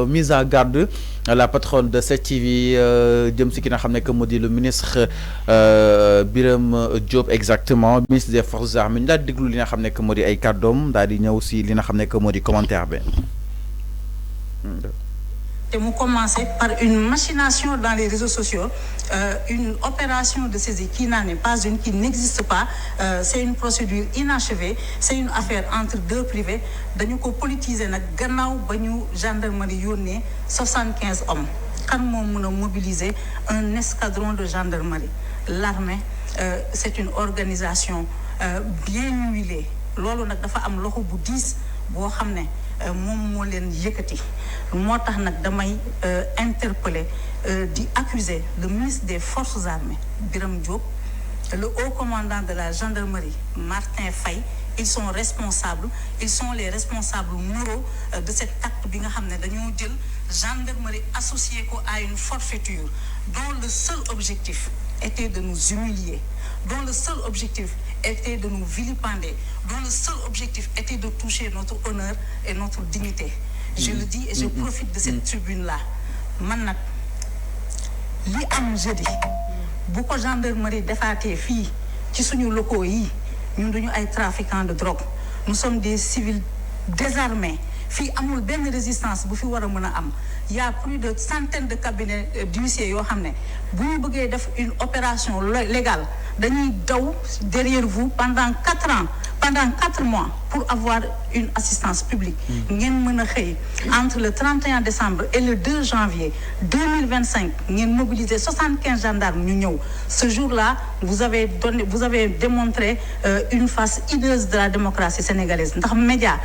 mise en garde la patronne de 7TV jëm si ki nga xam ne que moo di le ministre Birame Diop exactement ministre des forces armées ñu daal di déglu li nga xam ne que moo di ay kàddoom daal di ñëw si li nga xam ne que moo di commentaire bi. Et nous commencer par une machination dans les réseaux sociaux, une opération de saisie qui n'en est pas une, qui n'existe pas. C'est une procédure inachevée, c'est une affaire entre deux privés. Nous avons politisé la gendarmerie 75 hommes. Quand on a mobilisé un escadron de gendarmerie, l'armée, c'est une organisation bien huilée. Lolo nak dafa am loxo bu 10 bo xamné mom mo len yëkëti motax nak damay interpeller di accuser le ministre des forces armées Birame Diop, le haut commandant de la gendarmerie Martin Faye. Ils sont responsables, ils sont les responsables moraux de cet acte bi nga xamné dañoo jël gendarmerie associée à une forfaiture dont le seul objectif était de nous humilier, dont le seul objectif était de nous vilipender, dont le seul objectif était de toucher notre honneur et notre dignité. Je le dis et je profite de cette tribune-là. Man nak li am jeudi bu ko gendarmerie defaatee fii ci suñu locaux yi ñun duñu ay trafiquants de drogue. Nous sommes des civils désarmés. Fii amul benn résistance bu fi war a mën a am. Il y a plus de centaines de cabinets d'huissiers yoo xam ne bu ñu bëggee def une opération légale dañuy daw derrière vous pendant 4 ans, pendant 4 mois pour avoir une assistance publique. Ngeen mën a xëy entre le 31 décembre et le 2 janvier 2025 ngeen mobiliser 75 gendarmes ñu ñëw. Ce jour-là, vous avez démontré une face hideuse de la démocratie sénégalaise. Ndax média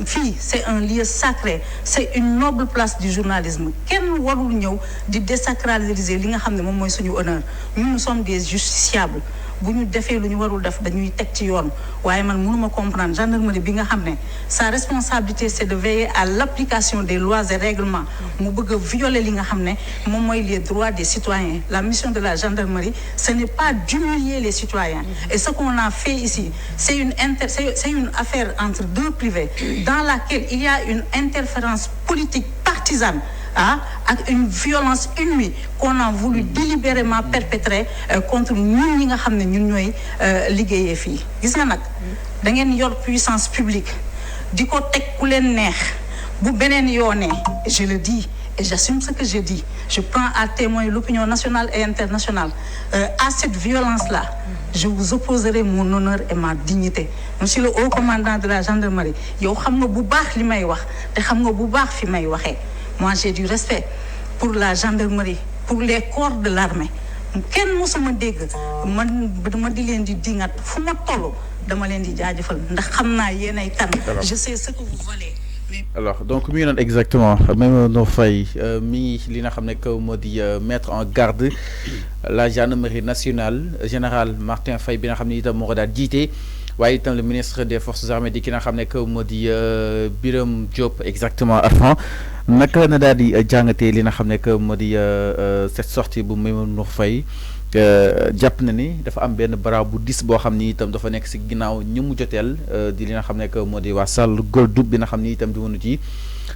fii c'est un lieu sacré, c'est une noble place du journalisme. Kenn warul ñëw di désacraliser li nga xam ne moom mooy suñu honneur. Nous sommes des justiciables. Bu ñu defee lu ñu warul def dañuy teg ci yoon waaye man mënuma comprendre gendarmerie bi nga xam ne sa responsabilité c'est de veiller à l'application des lois et règlements mu bëgg a violer li nga xam ne moom mooy les droits des citoyens. La mission de la gendarmerie ce n'est pas d'humilier les citoyens et ce qu'on a fait ici c'est une affaire entre deux privés dans laquelle il y a une interférence politique partisane avec une violence inouïe qu'on a voulu délibérément perpétrer contre ñun ñi nga xam ne ñun ñooy liggéeyee fii. Gis nga nag da ngeen yor puissance publique di ko teg ku leen neex bu beneen yoonee je le dis et j'assume ce que je dis. Je prends à témoin l'opinion nationale et internationale. À cette violence-là, je vous opposerai mon honneur et ma dignité. Monsieur le haut commandant de la gendarmerie, yow xam nga bu baax li may wax te xam nga bu baax fi may waxee. Moi, j'ai du respect pour la gendarmerie, pour les corps de l'armée. Kenn musuma dégg man dama di leen di dingat fu ma tollu dama leen di jaajëfal ndax xam naa yéen ay kan. Je sais ce que vous valez. Alors donc mi ngi noonu exactement même no fay mi li nga xam ne que moo di mettre en garde la gendarmerie nationale général Martin Faye bi nga xam ne itam moo ko daal jiite waaye itam le ministre des forces armées di ki nga xam ne que moo di Birame Diop exactement avant naka na daal di jàngatee li nga xam ne que moo di cette sortie bu Maimouna Faye jàpp na ni dafa am benn bara bu dis boo xam ni itam dafa nekk si ginnaaw ñi mu joteel di li nga xam ne que moo di waa Sall Goldou bi nga xam ni itam di mënu ci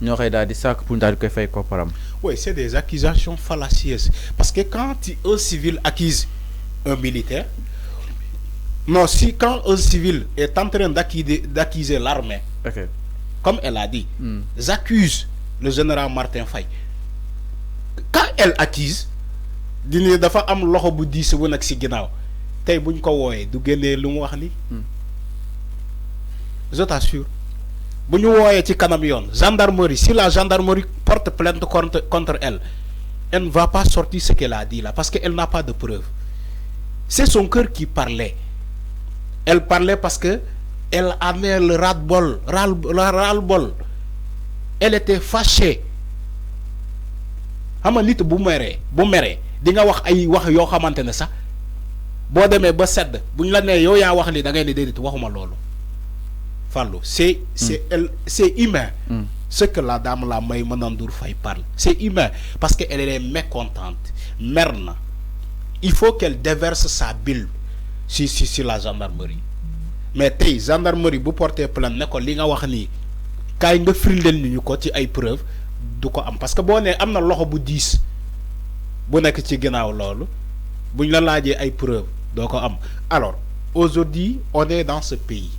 ñoo koy daal di sàkk pour daal di koy fay kopparam. Oui, c'est des accusations fallacieuses parce que quand un civil accuse un militaire, non, si quand un civil est en train d'accuser l'armée, okay, comme elle a dit, j'accuse le général Martin Faye. Quand elle accuse, dina dafa am loxo bu diis bu nak ci ginaaw tay buñ ko woyé du génné lu mu wax ni je t'assure buñu woyé ci kanam yoon gendarmerie, si la gendarmerie porte plainte contre elle ne va pas sortir ce qu'elle a dit là parce qu'elle n'a pas de preuve. C'est son cœur qui parlait. Elle parlait parce que elle avait le ras-le-bol. Elle était fâchée. Xam nga nit bu méré di nga wax ay wax yoo xamante ne sax boo demee ba sedd bu ñu la nee yow yaa wax li da ngay ne déedéet waxuma loolu Fallou c'est humain. Ce que la dame la Maimouna Ndour Faye parle c'est humain parce que elle est mécontente merna il faut qu'elle déverse sa bile sur la gendarmerie mais tey gendarmerie bu porter plainte ne ko li nga wax nii kaay nga firndeel ni ñu ko ci ay preuves du ko am parce que boo nee am na loxo bu 10 bu nekk ci ginnaaw loolu buñ la laajee ay preuves doo ko am. Alors aujourd'hui on est dans ce pays,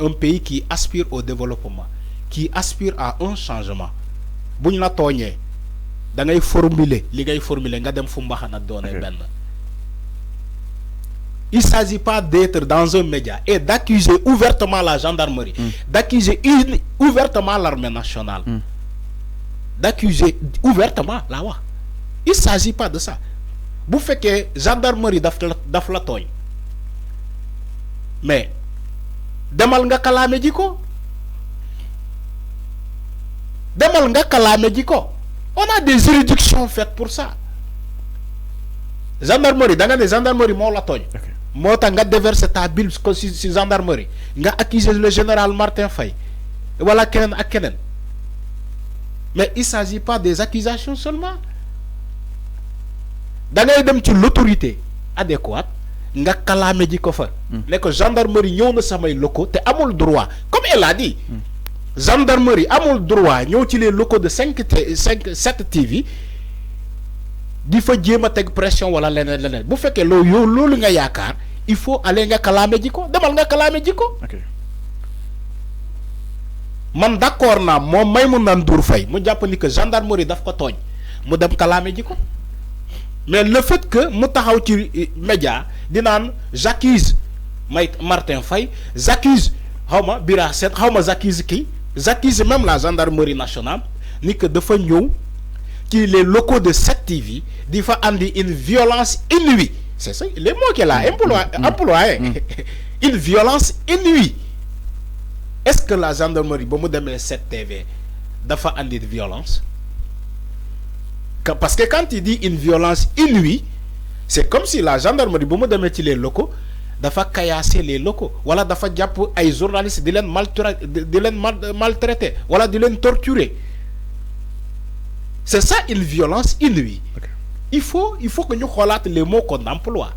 un pays qui aspire au développement, qui aspire à un changement. buñ la tooñee da ngay formuler li ngay formuler nga dem fu mbaxana doone benn. Il ne s'agit pas d'être dans un média et d'accuser ouvertement la gendarmerie, d'accuser ouvertement l'armée nationale, d'accuser ouvertement la loi. Il ne s'agit pas de ça. Vous faites que gendarmerie daf la tooñ mais demal nga kalaame ji ko demal nga kalaame ji ko. On a des juridictions faites pour ça. Gendarmerie da nga ne gendarmerie moo la tooñ moo tax nga déverser ta bile ci gendarmerie nga accuser le général Martin Faye wala keneen ak keneen mais il s'agit pas des accusations seulement. Da ngay dem ci l'autorité adéquate nga kalaame ji ko fa. Ne ko gendarmerie ñëw na samay locaux te amul droit comme elle a dit. Gendarmerie amul droit ñëw ci les locaux de 7 TV di fa jéem a teg pression wala leneen bu fekkee loolu nga yaakaar il faut aller nga kalaame ji ko demal nga kalaame ji ko. Man d'accord naa moom Maïmouna Ndour Faye mu jàpp ni que gendarmerie daf ko tooñ mu dem kalaame ji ko mais le fait que mu taxaw ci média di naan j'accuse Martin Faye j'accuse xawma Bira Sène xawma j'accuse même la gendarmerie nationale ni que dafa ñëw ci les locaux de 7 TV di fa andi une violence inouïe. C'est ça les mots qu'elle a employé. Une violence inouïe. Est-ce que la gendarmerie ba mu demee 7 TV dafa andi de violence? Parce que quand il dit une violence inouïe, c'est comme si la gendarmerie ba mu demee ci les locaux dafa caillasser les locaux wala dafa jàpp ay journalistes di leen maltraiter wala di leen torturer. C'est ça une violence inouïe. Il faut que ñu xoolaat les mots qu'on emploie.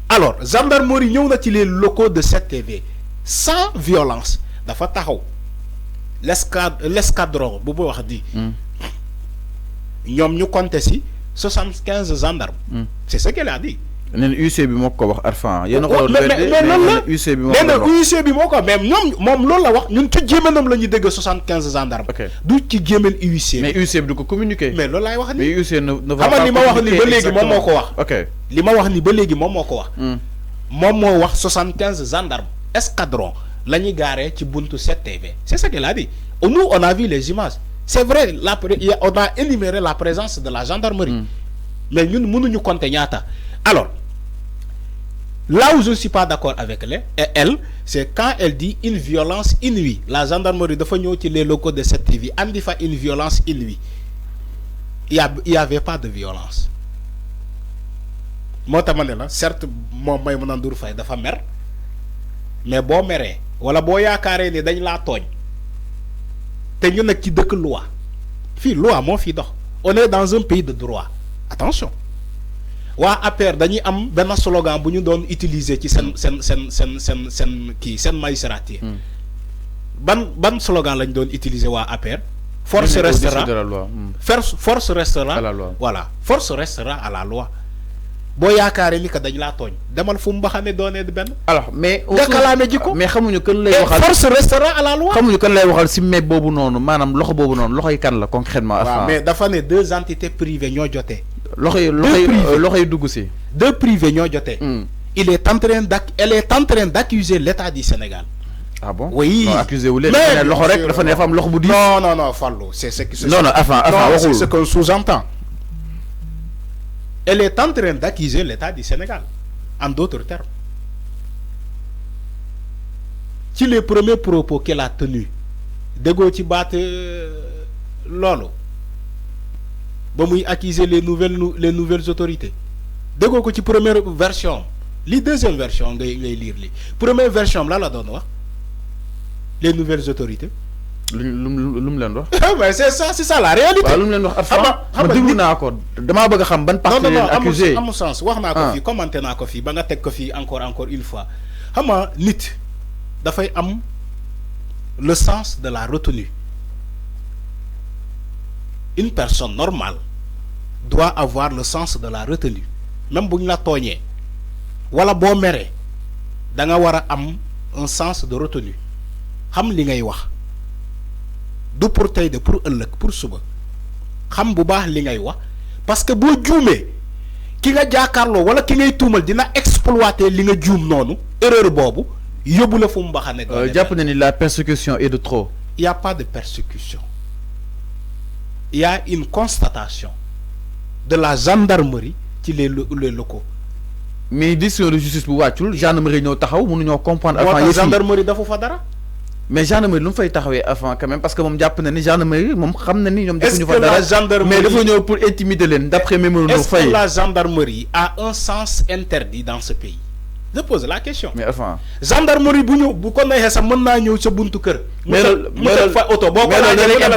Alors gendarmerie ñëw na ci les locaux de 7 TV sans violence dafa taxaw l'escadron bu wax di ñoom ñu compté ci 75 gendarmes. C'est ce qu'elle a dit. nee na UC bi moo ko wax Arfan yéen a ko mais UC bi moo ko même moom loolu la wax ñun ci jéemanam la ñu dégg 75 gendarmes. du ci jéeman UC. mais UC bi du ko communiquer. mais loolu laay wax ni mais UC ne va pas communiquer. Xam nga li ma wax ni ba léegi moom moo ko wax. ok li ma wax ni ba léegi moom moo ko wax. moom moo wax 75 gendarmes escadron la ñuy gaaree ci buntu 7TV. C'est ce qu'elle a dit. Nous on a vu les images. C'est vrai on a énuméré la présence de la gendarmerie. mais ñun mënuñu compter ñaata. Alors là où je ne suis pas d'accord avec elle, c'est quand elle dit une violence inouïe. La gendarmerie de ñëw ci les locaux de 7 TV andi fa une violence inouïe. Il y avait pas de violence. Moo tax ma ne la certes moom Maïmouna Ndour Faye dafa mer mais boo meree wala boo yaakaaree ni dañ laa tooñ te ñu nekk ci dëkk loi fii loi moo fii dox. On est dans un pays de droit. Attention. Waa APR dañuy am benn slogan bu ñu doon utiliser ci seen magistrature. ban slogan lañ doon utiliser waa APR. Force restera force restera à la loi. Voilà, force restera à la loi. Boo yaakaaree ni que dañ laa tooñ demal fu mbaxane doonee benn. Alors mais nga kalaame ji ko mais xamuñu kan lay waxal force restera à la loi. xamuñu kan lay waxal si mais boobu noonu maanaam loxo boobu noonu loxoy kan la concrètement. waaw mais dafa ne 2 entités privées ñoo jotee. loxoy dugg si. 2 privés ñoo jotee. Elle est en train d'accuser l'État du Sénégal. Ah bon? Oui. Non, accusé wu leen loxo rek dafa ne fa am loxo bu di. Non Fallou, c'est ce que non c'est ce qu'on sous-entend. Elle est en train d'accuser l'État du Sénégal, en d'autres termes. Ci les premiers propos qu'elle a tenus, déggoo ci baat loolu ba muy accuser les nouvelles autorités déggoo ko ci première version li deuxième version ngay lire li première version la doon wax les nouvelles autorités. lu mu leen wax. mais c'est ça la réalité. waaw lu mu leen wax ma déglu naa ko damaa bëgg a xam ban partie leen accusé. amul sens wax naa ko fii commenté naa ko fii ba nga teg ko fii encore une fois xam nga nit dafay am le sens de la retenue. une personne normale doit avoir le sens de la retenue. Même si la togné wala bo méré da nga wara am un sens de retenue. Xam li ngay wax. Du pour tay de pour ëlëk pour suba. Xam bu baax li ngay wax parce que bo djoumé ki nga jaakarlo wala ki ngay tuumal dina exploiter li nga djoum nonu erreur bobu yóbbu la fu mu baxane. Jàpp na ni la persécution est de trop. Il n'y a pas de persécution. Il y a une constatation de la gendarmerie qui les locaux. Mais décision de justice bu wàccul gendarmerie ñoo taxaw mënuñoo comprendre. avant la gendarmerie dafa fa dara. mais gendarmerie lu mu fay taxawee avant quand même parce que moom jàpp na ni gendarmerie moom xam na ni ñoom. defuñu fa dara mais dafa ñëw pour intimider leen d'après Maimouna Ndour Faye. Est-ce que la gendarmerie a un sens interdit dans ce pays? Je pose la question. Mais enfin. Gendarmerie bu ñëw bu ko neexee sax mën naa ñëw sa buntu kër. mais loolu fa auto boo ko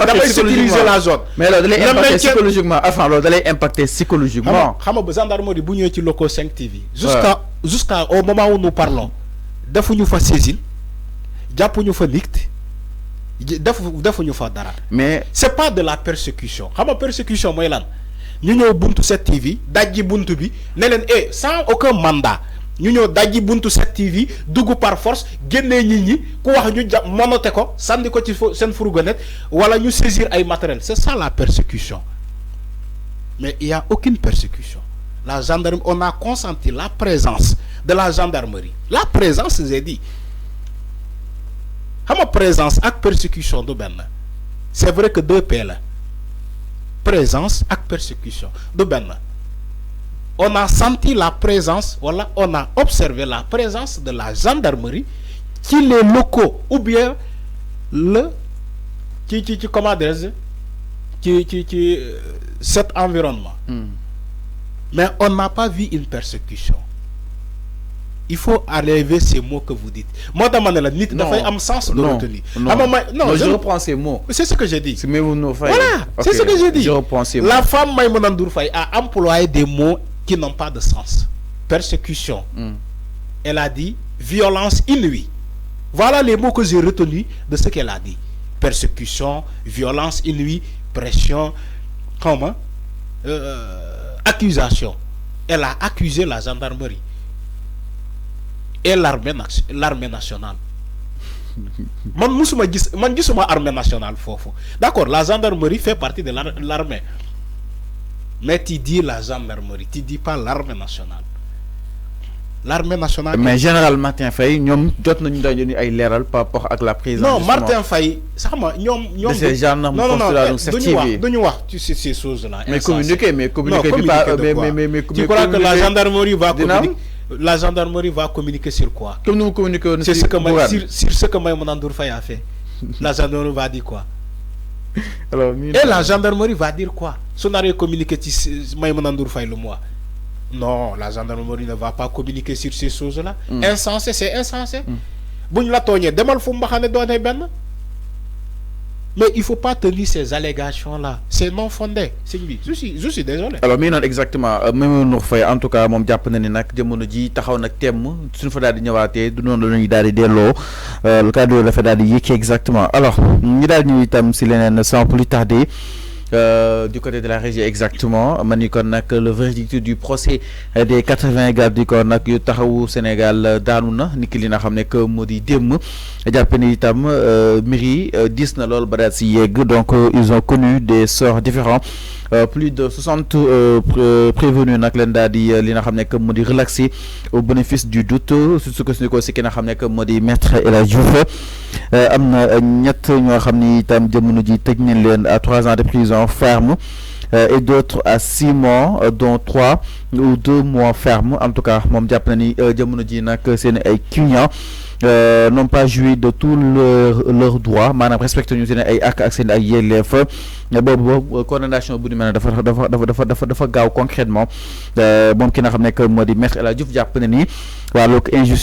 damay sécuriser la zone. mais loolu da lay impacter psychologiquement enfin loolu da lay impacter psychologiquement. xam nga ba gendarmerie bu ñëwee ci locaux 5 TV. jusqu'à au moment où nous parlons defuñu fa saisine jàppuñu fa nit defuñu fa dara. mais c'est pas de la persécution xam nga persécution mooy lan ñu ñëw buntu 7 TV dajji buntu bi ne leen sans aucun mandat. ñu ñëw dajji buntu 7 TV dugg par force génnee nit ñi ku wax ñu monoté ko sandi ko ci seen fourgonnette wala ñu saisir ay matériel. C'est ça la persécution. Mais il y a aucune persécution. La gendarmerie, on a consenti la présence de la gendarmerie. La présence, j'ai dit. Ma présence ak persécution de ben. C'est vrai que deux paix là. Présence ak persécution de ben. On a senti la présence, voilà, on a observé la présence de la gendarmerie qui les locaux ou bien le comment dire cet environnement. Mais on n'a pas vu une persécution. Il faut enlever ces mots que vous dites. Moi, dans la nit un sens de retenue. Non, je reprends ces mots. C'est ce que j'ai dit. Voilà, c'est ce que j'ai dit. Je reprends ces mots. La femme Maimouna Ndour Faye a employé des mots qui n'ont pas de sens. Persécution. Elle a dit violence inouïe. Voilà les mots que j'ai retenus de ce qu'elle a dit. Persécution, violence inouïe, pression, comment accusation. Elle a accusé la gendarmerie et l'armée nationale. Man gisuma armée nationale fofu. D'accord, la gendarmerie fait partie de l'armée. Mais tu dis la gendarmerie, tu dis pas l'armée nationale. L'armée nationale. Mais général Martin Faye, ñom jot nañu dañu ay léral par rapport ak la présence. Non, Martin Faye, ça ñom ces gendarmes duñu wax tu sais ces choses là. Mais communiquer mais tu crois que la gendarmerie va communiquer? La gendarmerie va communiquer sur quoi? Comme nous communiquons sur ce que Maimouna Ndour Faye a fait. La gendarmerie va dire quoi? Alors, et la gendarmerie va dire quoi? Si on a communiqué sur Maimouna Ndour Faye le mois. Non, la gendarmerie ne va pas communiquer sur ces choses-là. Insensé, c'est insensé. Buñ la togné demal fu mbaxane doone ben. Mais il ne faut pas tenir ces allégations-là. C'est non fondé. Je suis désolé. Alors, mais non, exactement. Même nous fait, en tout cas, mon japonais n'est que mon dit, taxaw nak thème, suñu fa dal di ñëwaaté du non lañuy dal di délo le cadre la fa dal di yéki exactement. Alors, ñi dal ñu itam ci leneen sans plus tarder. Du côté de la régie exactement le verdict du procès des 80 gardes du corps nak yu taxawu Sénégal daanu na niki li nga xamné que modi dem jàpp ni itam miri 10 na lol ba daal si yegg donc ils ont connu des sorts différents plus de 60 prévenus nak leen daal di li nga xamné que modi relaxé au bénéfice du doute surtout que suñu ko ci ki nga xamné que modi maître El Hadji Diouf amna ñett ñoo xamni itam jamono ji tëj nañ leen à 3 ans de prison ferme et d'autres à 6 mois dont 3 ou 2 mois ferme. En tout cas mom japp na ni jamono ji nak seen ay clients n'ont pas joui de tous leurs droits manam respecté ñu seen ay ak seen ay yelleef boobu condamnation bu ni mel dafa gaaw concrètement mom ki nga xam ne que moo di maître El Hadji Diouf japp na ni wàllug injustice